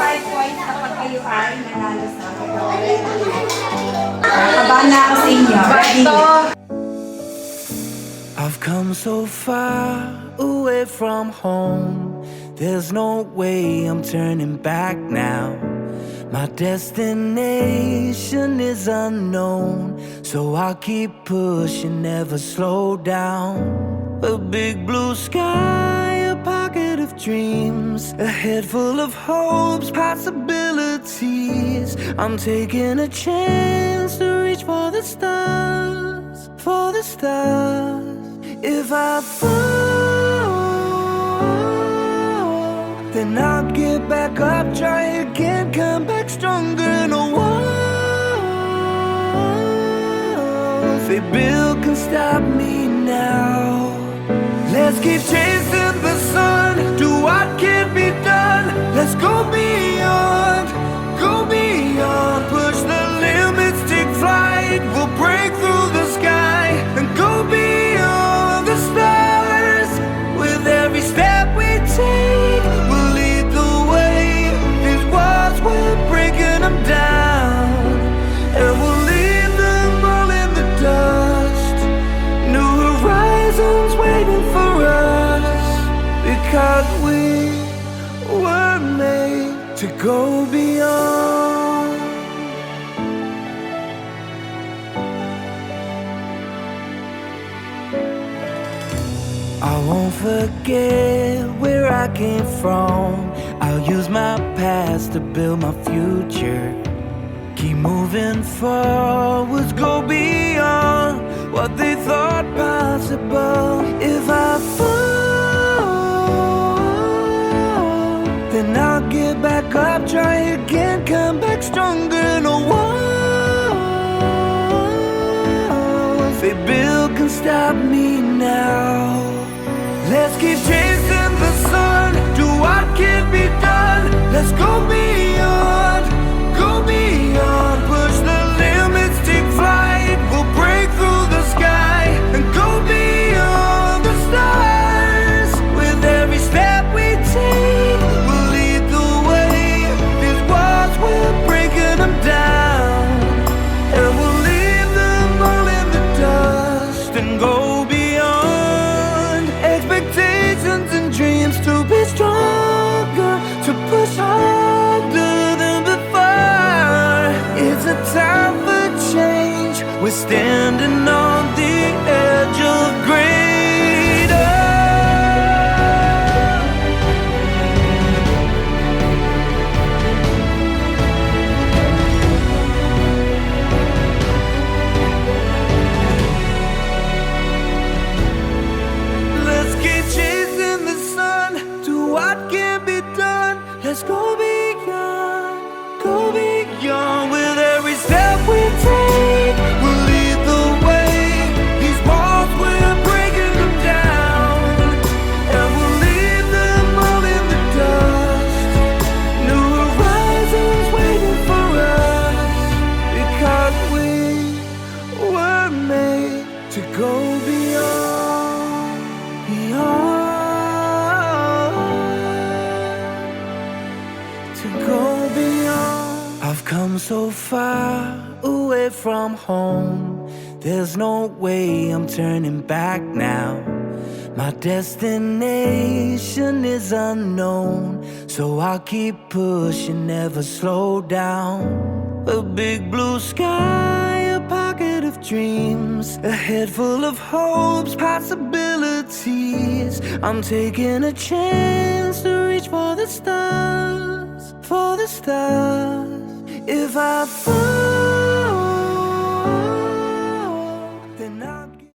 5 points kapag kayo ay nanalo sa Nakabahan na ako sa inyo. Ready? I've come so far away from home. There's no way I'm turning back now. My destination is unknown, so I'll keep pushing, never slow down. A big blue sky, a pocket of dreams, a head full of hopes, possibilities. I'm taking a chance to reach for the stars, for the stars. If I fall, then I'll get back up, try again, come back stronger. No walls they build can stop me now. Let's keep chasing the sun, do what can be done. Let's go beyond, push the limits, take flight. We'll break through the sky and go beyond the stars. With every step we take, we'll lead the way. These walls, we're breaking them down, and we'll leave them all in the dust. New horizons waiting for us, because we were made to go beyond. I won't forget where I came from. I'll use my past to build my future. Keep moving forwards, go beyond what they thought possible. If I fall, then I'll get back up, try again, come back stronger. No walls they build can stop me now. Let's keep chasing the sun, do what can be done. Let's go beyond, push the limits, take flight. We'll break through the sky and go beyond the stars. With every step we take, we'll lead the way. These walls, we're breaking them down, and we'll leave them all in the dust and go beyond. Expectations and dreams to be stronger, to push harder than before. It's a time for change, we're standing on the edge of greater. Let's keep chasing the sun, do what can be done. Let's go beyond, with every step we take. We'll lead the way. These walls, we're breaking them down, and we'll leave them all in the dust. New horizons waiting for us, because we were made to go beyond, to go beyond. I've come so far away from home. There's no way I'm turning back now. My destination is unknown, so I'll keep pushing, never slow down. A big blue sky, a pocket of dreams, a head full of hopes, possibilities. I'm taking a chance to reach for the stars, for the stars. If I fall, then I'll